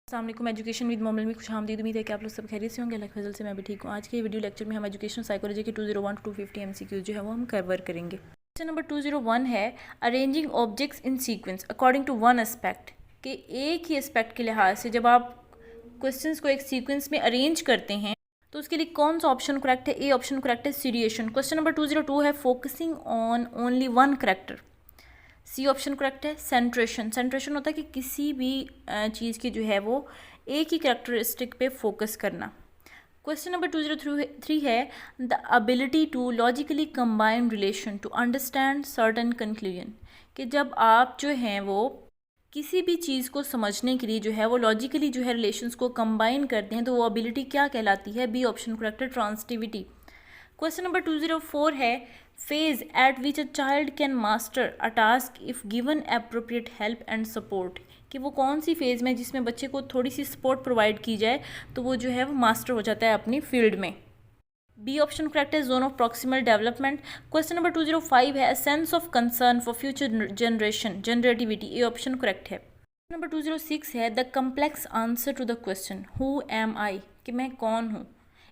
अस्सलाम वालेकुम। Education with Momal में खुश आमदीद। उम्मीद है कि आप लोग सब खैरियत से होंगे। अल्लाह के फजल से मैं भी ठीक हूँ। आज के वीडियो लेक्चर में हम एजुकेशन साइकोलॉजी के 201 टू 250 MCQ जो है वो हम कवर करेंगे। क्वेश्चन नंबर 201 है arranging objects in sequence according to one aspect, कि एक ही एस्पेक्ट के लिहाज से जब आप क्वेश्चंस को एक सीक्वेंस में अरेंज करते हैं तो उसके लिए कौन सा ऑप्शन करेक्ट है। ए ऑप्शन करेक्ट है सीरिएशन। क्वेश्चन नंबर 202 है focusing on only one character. C option correct है सेंट्रेशन। सेंट्रेशन होता है कि किसी भी चीज़ की जो है वो एक ही करेक्टरिस्टिक पे फोकस करना। क्वेश्चन नंबर 203 है the ability to logically combine relation to understand certain conclusion, कि जब आप जो हैं वो किसी भी चीज़ को समझने के लिए जो है वो लॉजिकली जो है रिलेशंस को कंबाइन करते हैं तो वो एबिलिटी क्या कहलाती है। बी ऑप्शन करेक्ट है ट्रांसिटिविटी। क्वेश्चन नंबर 204 है phase eight which a child can master a task if given appropriate help and support, कि वो कौन सी फेज़ में जिसमें बच्चे को थोड़ी सी सपोर्ट प्रोवाइड की जाए तो वो जो है वो मास्टर हो जाता है अपनी फील्ड में। बी ऑप्शन करेक्ट है zone of proximal development. Question number 205 है a sense of concern for future generation generativity. A option correct है। नंबर 206 है the complex answer to the question who am I, कि मैं कौन हूँ।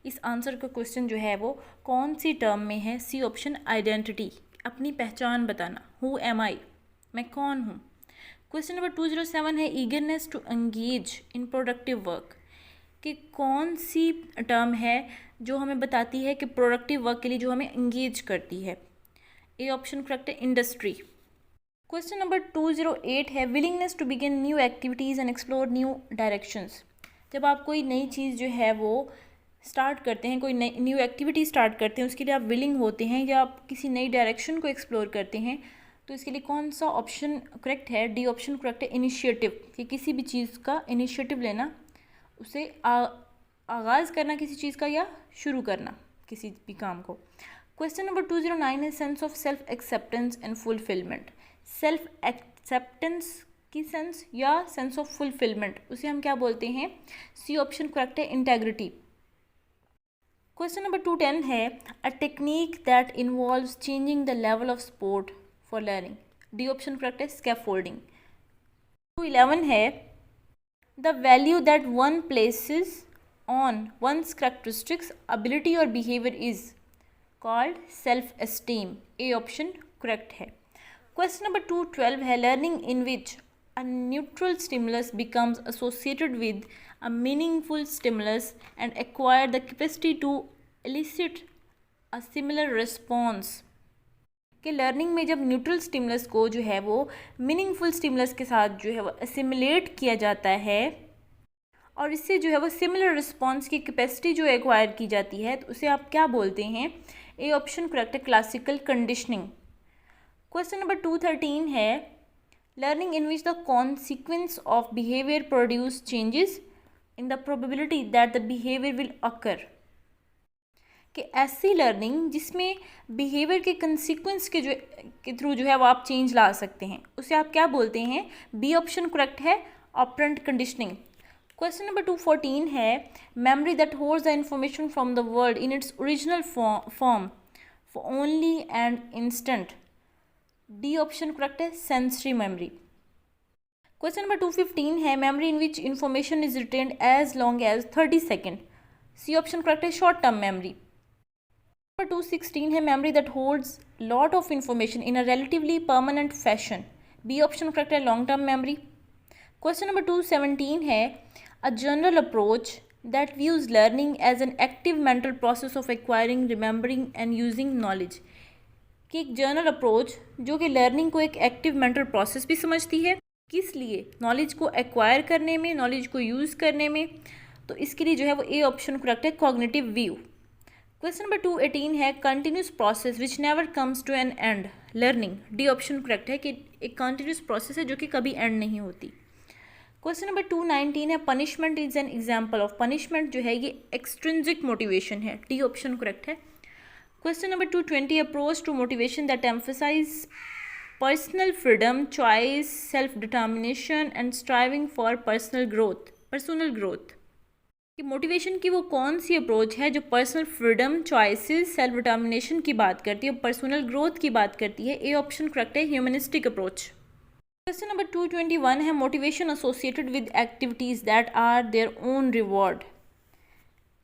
इस आंसर का क्वेश्चन जो है वो कौन सी टर्म में है। सी ऑप्शन आइडेंटिटी, अपनी पहचान बताना। हु एम आई, मैं कौन हूँ। क्वेश्चन नंबर 207 है eagerness to engage in productive work, कि कौन सी टर्म है जो हमें बताती है कि प्रोडक्टिव वर्क के लिए जो हमें एंगेज करती है। ए ऑप्शन करेक्ट है इंडस्ट्री। क्वेश्चन नंबर 208 है willingness to begin new activities and explore new directions, जब आप कोई नई चीज़ जो है वो स्टार्ट करते हैं, कोई नई न्यू एक्टिविटी स्टार्ट करते हैं, उसके लिए आप विलिंग होते हैं या आप किसी नई डायरेक्शन को एक्सप्लोर करते हैं, तो इसके लिए कौन सा ऑप्शन करेक्ट है। डी ऑप्शन करेक्ट है इनिशिएटिव, कि किसी भी चीज़ का इनिशिएटिव लेना, उसे आगाज़ करना किसी चीज़ का या शुरू करना किसी भी काम को। क्वेश्चन नंबर 209 है sense of self acceptance and fulfilment. Self acceptance की सेंस या सेंस ऑफ फुलफिलमेंट, उसे हम क्या बोलते हैं। सी ऑप्शन करेक्ट है इंटेग्रिटी। क्वेश्चन नंबर 210 है a technique that involves changing the level of support for learning. D option correct है स्कैफोल्डिंग। 211 है the value that one places on one's characteristics ability और behaviour is called self esteem. A option correct है। Question number 212 है learning in which a neutral stimulus becomes associated with a meaningful stimulus and acquire the capacity to elicit a similar response, कि learning में जब neutral stimulus को जो है वो meaningful stimulus के साथ जो है वो असिमुलेट किया जाता है और इससे जो है वो सिमिलर रिस्पॉन्स की कैपेसिटी जो एक्वायर की जाती है तो उसे आप क्या बोलते हैं। ए ऑप्शन करेक्ट है क्लासिकल कंडीशनिंग। क्वेश्चन नंबर 213 है learning in which the consequence of behavior produce changes in the probability that the behavior will occur, कि ऐसी लर्निंग जिसमें बिहेवियर के कंसिक्वेंस के थ्रू जो है वो आप चेंज ला सकते हैं, उसे आप क्या बोलते हैं। बी ऑप्शन करेक्ट है ऑपरेंट कंडीशनिंग। क्वेश्चन नंबर 214 है memory that holds the information from the world in its original form for only and instant. D option correct है सेंसरी मेमोरी। क्वेश्चन नंबर 215 है memory in which information is retained as long as 30 second. C option correct है short term memory. Number 216 है memory that holds lot of information in a relatively permanent fashion. B option correct है long term memory. Question number 217 है a general approach that views learning as an active mental process of acquiring remembering and using knowledge, कि एक journal approach जो कि learning को एक active mental process भी समझती है, किस लिए, नॉलेज को एक्वायर करने में, नॉलेज को यूज़ करने में, तो इसके लिए जो है वो ए ऑप्शन करेक्ट है कॉग्निटिव व्यू। क्वेश्चन नंबर 218 है continuous process which never comes to an end learning. D option correct है कि एक कंटिन्यूस प्रोसेस है जो कि कभी एंड नहीं होती। क्वेश्चन नंबर 219 है punishment is an example of. Punishment जो है ये एक्सट्रिंसिक मोटिवेशन है। डी ऑप्शन करेक्ट है। Question number 220 approach to motivation that emphasize personal freedom choice self determination and striving for personal growth, कि motivation की वो कौन सी अप्रोच है जो personal freedom choices self determination की बात करती है और पर्सनल ग्रोथ की बात करती है। ए ऑप्शन करेक्ट है ह्यूमनिस्टिक अप्रोच। क्वेश्चन नंबर 221 है motivation associated with activities that are their own reward.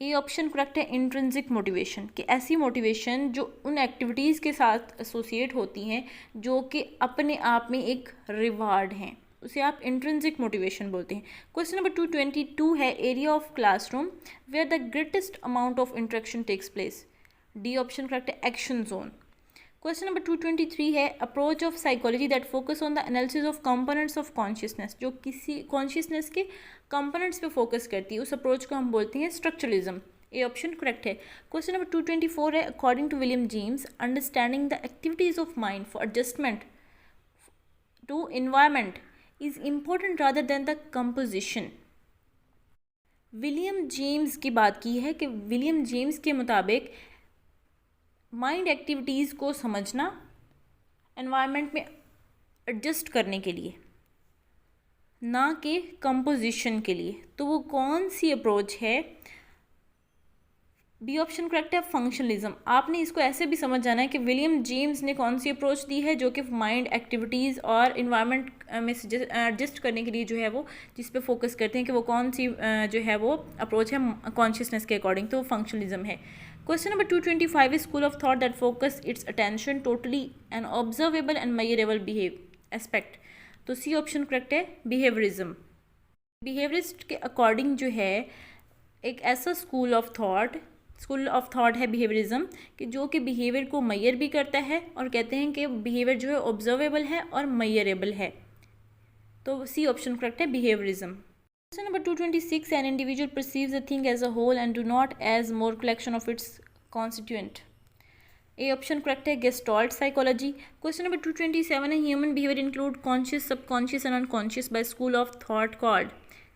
ये ऑप्शन करेक्ट है इंट्रिंसिक मोटिवेशन, कि ऐसी मोटिवेशन जो उन एक्टिविटीज़ के साथ एसोसिएट होती हैं जो कि अपने आप में एक रिवार्ड हैं, उसे आप इंट्रिंसिक मोटिवेशन बोलते हैं। क्वेश्चन नंबर 222 है area of classroom where the greatest amount of interaction takes place. D option correct है एक्शन जोन। क्वेश्चन नंबर 223 है approach of psychology that focus on the analysis of components of consciousness, जो किसी consciousness के components पे focus करती है, उस approach को हम बोलते हैं स्ट्रक्चरलिज्म। ए ऑप्शन करेक्ट है। क्वेश्चन नंबर 224 है according to William James understanding the activities of mind for adjustment to environment is important rather than the composition. William James की बात की है कि विलियम जेम्स के मुताबिक माइंड एक्टिविटीज़ को समझना एनवायरनमेंट में एडजस्ट करने के लिए, ना कि कंपोजिशन के लिए। तो वो कौन सी अप्रोच है? बी ऑप्शन करेक्ट है फंक्शनलिज्म। आपने इसको ऐसे भी समझ जाना है कि विलियम जेम्स ने कौन सी अप्रोच दी है जो कि माइंड एक्टिविटीज़ और इन्वायरमेंट में एडजस्ट करने के लिए जो है वो जिस पे फोकस करते हैं, कि वो कौन सी जो है वो अप्रोच है कॉन्शियसनेस के अकॉर्डिंग, तो वो फंक्शनलिज्म है। Question number 225 is school of thought that focus its attention totally an observable and measurable aspect। तो सी ऑप्शन करेक्ट है बिहेवियरिज्म। बिहेवियरिस्ट के अकॉर्डिंग जो है एक ऐसा स्कूल ऑफ थॉट है बिहेवियरिज्म, कि जो कि बिहेवियर को मैयर भी करता है और कहते हैं कि बिहेवियर जो है ऑब्जर्वेबल है और मैयरेबल है। तो सी ऑप्शन करेक्ट है behaviourism. Question number 226, an individual perceives a thing as a whole and do not as more collection of its constituent। A option correct है Gestalt psychology। Question number 227 है human behavior include conscious, subconscious and unconscious by school of thought called।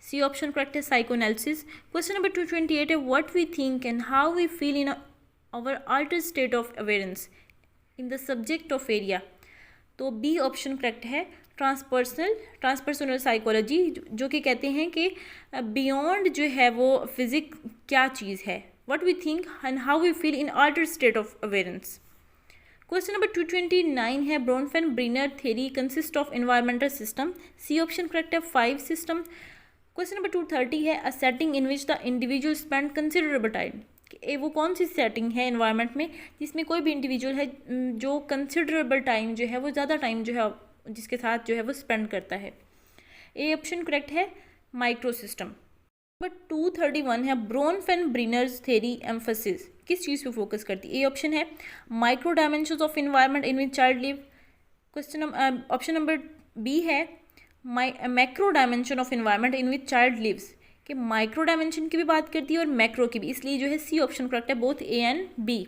C option correct है psychoanalysis। Question number 228 है what we think and how we feel in our altered state of awareness in the subject of area। तो B option correct है ट्रांसपर्सनल psychology, जो कि कहते हैं कि beyond जो है वो फिजिक क्या चीज़ है, what we think and how we feel in altered state of awareness. Question number 229 है Bronfenbrenner theory consist of environmental system. C option correct है 5 सिस्टम। क्वेश्चन नंबर 230 है a setting in which the individual spend considerable time. वो कौन सी setting है environment में जिसमें कोई भी इंडिविजुअल है जो कंसिडरेबल टाइम जो है वो ज़्यादा टाइम जो है जिसके साथ जो है वो स्पेंड करता है। ए ऑप्शन करेक्ट है माइक्रो सिस्टम। नंबर 231 है ब्रोनफेन ब्रीनर्स थ्योरी एम्फसिस किस चीज़ पे फोकस करती है? ए ऑप्शन है micro dimensions of environment in which child live. Option number B है macro dimension of environment in which child lives, कि माइक्रो डायमेंशन की भी बात करती है और मैक्रो की भी, इसलिए जो है सी ऑप्शन करेक्ट है both A and B.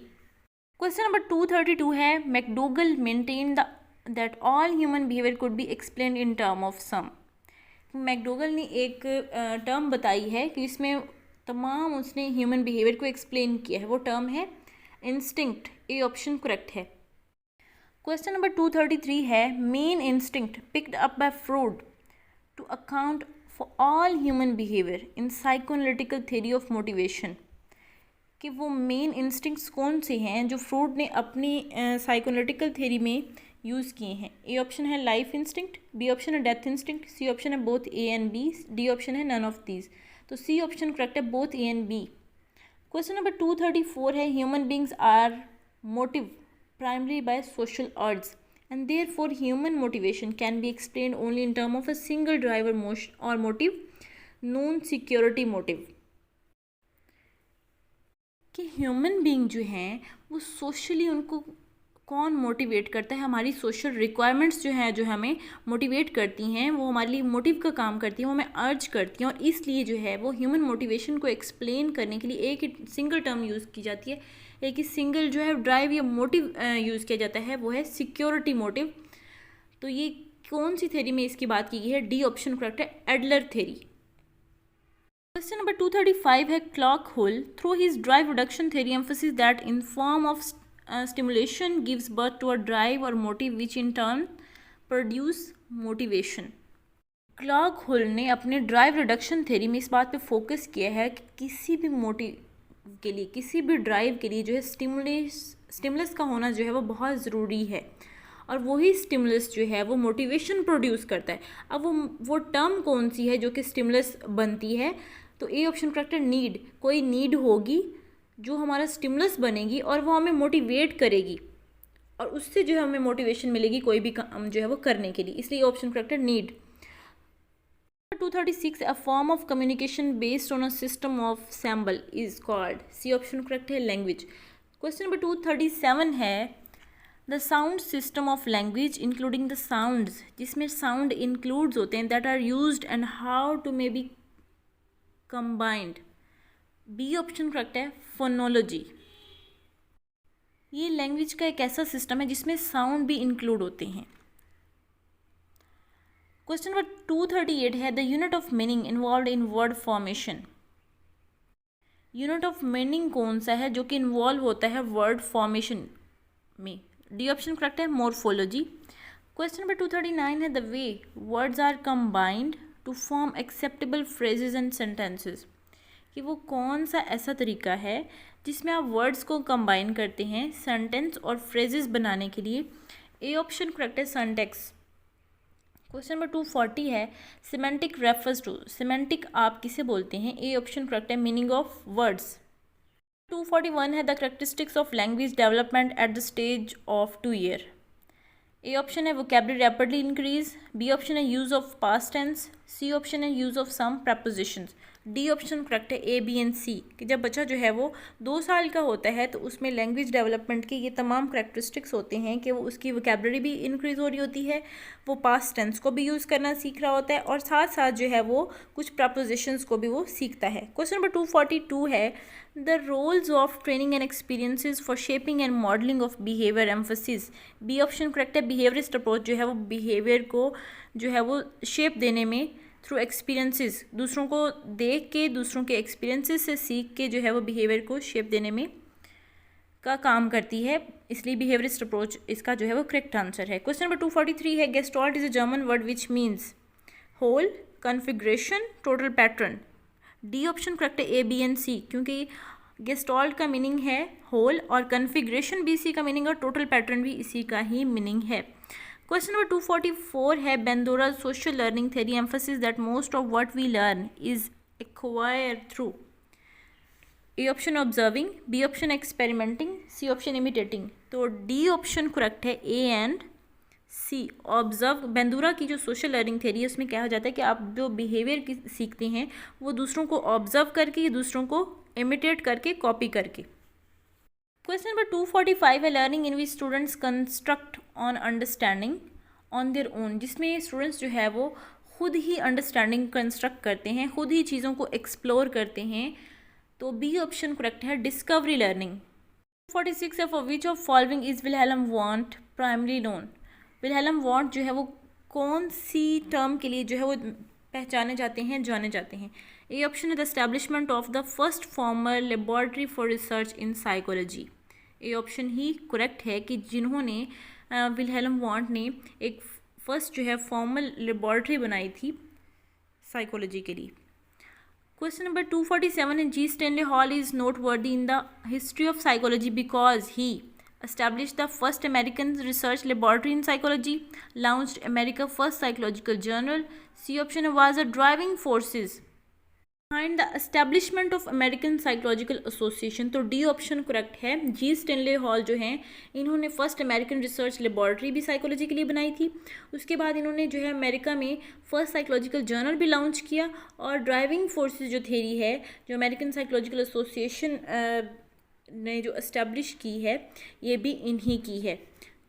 Question number 232 है McDougall maintain that all human behaviour could be explain in term of some. McDougall ने एक टर्म बताई है कि इसमें तमाम उसने ह्यूमन बिहेवियर को एक्सप्लेन किया है, वो टर्म है इंस्टिंक्ट। ए ऑप्शन करेक्ट है। क्वेश्चन नंबर 233 है main instinct picked up by Freud to account for all human behaviour in psychoanalytical theory of motivation, कि वो मेन इंस्टिंक्ट्स कौन से हैं जो फ्रॉड ने अपनी साइकोएनालिटिकल थ्योरी में यूज़ किए हैं। ए ऑप्शन है लाइफ इंस्टिंक्ट, बी ऑप्शन है डेथ इंस्टिंक्ट, सी ऑप्शन है both A and B, D option है नन ऑफ दीज। तो सी ऑप्शन करेक्ट है both A and B. Question number 234 है human beings are motive primary by social urge and therefore human motivation can be explained only in term of a single driver motion or motive known security motive, कि human being जो हैं वो socially उनको कौन motivate करता है, हमारी social requirements जो हैं जो हमें मोटिवेट करती हैं, वो हमारे लिए मोटिव का काम करती हैं, वो हमें अर्ज करती हैं, और इसलिए जो है वो ह्यूमन मोटिवेशन को एक्सप्लेन करने के लिए एक ही सिंगल टर्म यूज़ की जाती है, एक ही सिंगल जो है ड्राइव या मोटिव यूज़ किया जाता है, वो है सिक्योरिटी मोटिव। तो ये कौन सी थ्योरी में इसकी बात की गई है? डी ऑप्शन करेक्ट है एडलर थ्योरी। क्वेश्चन नंबर 235 है Clark Hull through his drive reduction theory emphasis that in form of stimulation gives birth to a drive or motive which in turn produce motivation। Clark Hull ने अपने drive reduction theory में इस बात पे focus किया है कि किसी भी मोटिव के लिए, किसी भी ड्राइव के लिए जो है स्टिमुलस का होना जो है वो बहुत ज़रूरी है, और वही स्टिमुलस जो है वो मोटिवेशन प्रोड्यूस करता है। अब वो टर्म कौन सी है जो कि स्टिमुलस बनती है? तो ए ऑप्शन करेक्ट है, नीड। कोई नीड होगी जो हमारा स्टिमुलस बनेगी और वो हमें मोटिवेट करेगी और उससे जो है हमें मोटिवेशन मिलेगी कोई भी काम जो है वो करने के लिए, इसलिए ऑप्शन करेक्ट है, need. 236 a form of communication based on a system of symbol is called, C option correct है, लैंग्वेज। क्वेश्चन नंबर 237 है the sound system of language including the sounds, जिसमें साउंड इंक्लूड्स होते हैं, that are used and how to may be combined, B option correct है, phonology. ये language का एक ऐसा सिस्टम है जिसमें साउंड भी इंक्लूड होते हैं। क्वेश्चन नंबर 238 है the unit of meaning involve in word formation, unit of meaning कौन सा है जो कि इन्वॉल्व होता है वर्ड फॉर्मेशन में, डी ऑप्शन करेक्ट है, मोर्फोलॉजी। क्वेश्चन नंबर 239 है the way words are combined to form acceptable phrases and sentences, कि वो कौन सा ऐसा तरीका है जिसमें आप वर्ड्स को कंबाइन करते हैं सेंटेंस और फ्रेजेस बनाने के लिए, ए ऑप्शन करेक्ट है, सिंटैक्स। क्वेश्चन नंबर 240 है सिमेंटिक रेफर्स टू, सिमेंटिक आप किसे बोलते हैं, ए ऑप्शन करेक्ट है, मीनिंग ऑफ वर्ड्स। 241 है the characteristics of language development at the stage of 2 year, A option है vocabulary rapidly increase, B option है use of past tense, C option है use of some prepositions, D option correct है, A B and सी, कि जब बच्चा जो है वो 2 साल का होता है तो उसमें लैंग्वेज डेवलपमेंट के ये तमाम करेक्टरिस्टिक्स होते हैं कि वो उसकी वोकैबुलरी भी इंक्रीज़ हो रही होती है, वो पास्ट टेंस को भी यूज़ करना सीख रहा होता है और साथ साथ जो है वो कुछ प्रपोजिशंस को भी वो सीखता है। क्वेश्चन नंबर 242 है the roles of training and experiences for shaping and modelling of behaviour emphasis, B option correct है, बिहेवियरिस्ट अप्रोच जो है वो बिहेवियर को जो है वो शेप देने में थ्रू एक्सपीरियंसेस, दूसरों को देख के दूसरों के एक्सपीरियंसेस से सीख के जो है वो बिहेवियर को शेप देने में का काम करती है, इसलिए बिहेवियरिस्ट अप्रोच इसका जो है वो करेक्ट आंसर है। क्वेश्चन नंबर 243 है gestalt is a German word which means whole, configuration, total pattern, D option correct है, ए बी एंड सी, क्योंकि गेस्टॉल्ट का मीनिंग है होल और कॉन्फ़िगरेशन भी इसी का मीनिंग और टोटल पैटर्न भी इसी का ही मीनिंग है। क्वेश्चन नंबर 244 है Bandura social learning theory emphasis that most of what we learn is acquired through, A option observing, B option experimenting, C option imitating, तो डी ऑप्शन करेक्ट है, A and C, observe. बेंदूरा की जो social learning theory है उसमें क्या हो जाता है कि आप जो बिहेवियर सीखते हैं वो दूसरों को ऑब्जर्व करके, दूसरों को इमिटेट करके, कॉपी करके। क्वेश्चन नंबर 245 है learning in which students construct on understanding on their own, जिसमें स्टूडेंट्स जो है वो खुद ही अंडरस्टैंडिंग कंस्ट्रक्ट करते हैं, खुद ही चीज़ों को एक्सप्लोर करते हैं, तो बी ऑप्शन करेक्ट है, डिस्कवरी लर्निंग। 46 है for which of following is Wilhelm Wundt primary known, Wilhelm Wundt जो है वो कौन सी टर्म के लिए जो है वो पहचाने जाते हैं, जाने जाते हैं, ए ऑप्शन है the establishment of the first formal laboratory for research in psychology, A option he correct है कि जिन्होंने विलहेलम वांट ने एक फर्स्ट जो है फॉर्मल लेबॉर्ट्री बनाई थी साइकोलॉजी के लिए। क्वेश्चन नंबर 247 है जी स्टैनले हॉल इज नोट वर्दी in the history of psychology because he established the first American research laboratory in psychology, launched America's first psychological journal, C option was a driving forces behind the establishment of American Psychological Association, तो D option correct है, जी Stanley hall जो हैं इन्होंने first American research laboratory भी psychology के लिए बनाई थी, उसके बाद इन्होंने जो है अमेरिका में फर्स्ट साइकोलॉजिकल जर्नल भी लॉन्च किया और ड्राइविंग फोर्सेस जो थ्योरी है जो अमेरिकन साइकोलॉजिकल एसोसिएशन ने जो एस्टैब्लिश की है ये भी इन्हीं की है।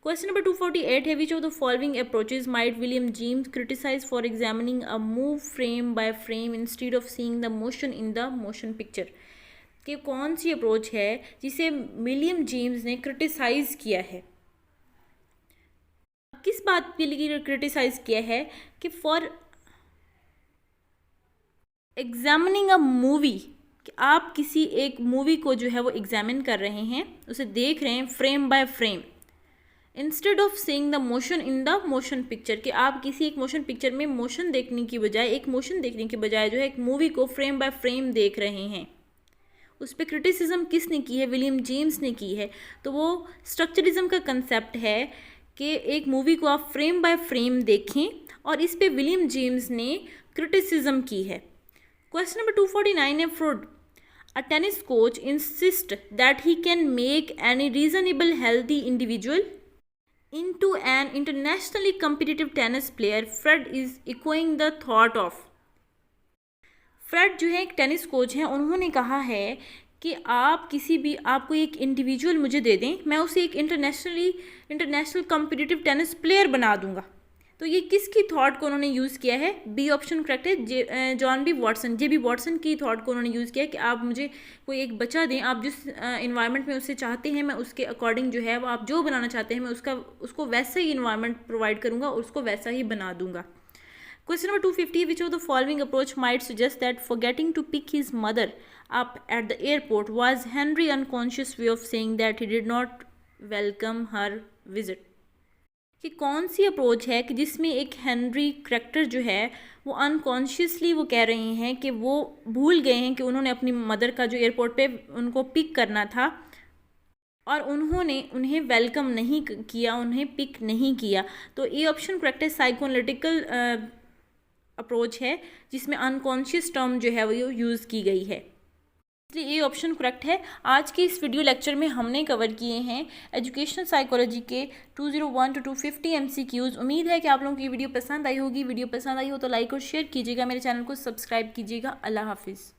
क्वेश्चन नंबर 248 है which of the following approaches might William James criticise for examining a movie frame by frame instead of seeing the motion in the motion picture, कि कौन सी अप्रोच है जिसे विलियम जेम्स ने क्रिटिसाइज किया है, किस बात के लिए क्रिटिसाइज किया है कि फॉर एग्जामिनिंग अ मूवी, कि आप किसी एक मूवी को जो है वो एग्जामिन कर रहे हैं, उसे देख रहे हैं frame by frame, instead of seeing the motion in the motion picture, कि आप किसी एक मोशन पिक्चर में मोशन देखने की बजाय, एक मोशन देखने की बजाय जो है एक मूवी को फ्रेम बाय फ्रेम देख रहे हैं। उस पर क्रिटिसिज्म किसने की है, विलियम जेम्स ने की है। तो वो स्ट्रक्चरिज्म का कंसेप्ट है कि एक मूवी को आप फ्रेम बाय फ्रेम देखें और इस पे विलियम जेम्स ने क्रिटिसिज्म की है। क्वेश्चन नंबर 249 है, fraud a tennis coach insist that he can make any reasonable healthy individual into an internationally competitive tennis player, Fred is echoing the thought of। Fred जो है एक tennis coach हैं, उन्होंने कहा है कि आप किसी भी आपको एक इंडिविजुअल मुझे दे दें, मैं उसे एक इंटरनेशनल कॉम्पिटिटिव टेनिस प्लेयर बना दूंगा। तो ये किसकी थॉट को उन्होंने यूज़ किया है? बी ऑप्शन करेक्ट है, John B Watson, J B Watson की थॉट को उन्होंने यूज़ किया है कि आप मुझे कोई एक बच्चा दें, आप जिस इन्वायरमेंट में उससे चाहते हैं मैं उसके अकॉर्डिंग जो है वो आप जो बनाना चाहते हैं मैं उसको वैसा ही इन्वायरमेंट प्रोवाइड करूँगा और उसको वैसा ही बना दूंगा। Question number 250, which of the following approach might suggest that forgetting to pick his mother up at the airport was Henry's unconscious way of saying that he did not welcome her visit? कि कौन सी approach है कि जिसमें एक Henry character जो है वो अनकॉन्शियसली वो कह रहे हैं कि वो भूल गए हैं कि उन्होंने अपनी मदर का जो एयरपोर्ट पे उनको पिक करना था और उन्होंने उन्हें वेलकम नहीं किया, उन्हें पिक नहीं किया। तो ये ऑप्शन करेक्ट है, साइकोएनालिटिकल अप्रोच है जिसमें अनकॉन्शियस टर्म जो है वो यूज़ की गई है, इसलिए ये ऑप्शन करेक्ट है। आज के इस वीडियो लेक्चर में हमने कवर किए हैं एजुकेशनल साइकोलॉजी के 201 to 250 MCQs। उम्मीद है कि आप लोगों को ये वीडियो पसंद आई होगी। वीडियो पसंद आई हो तो लाइक और शेयर कीजिएगा, मेरे चैनल को सब्सक्राइब कीजिएगा। अल्लाह हाफिज़।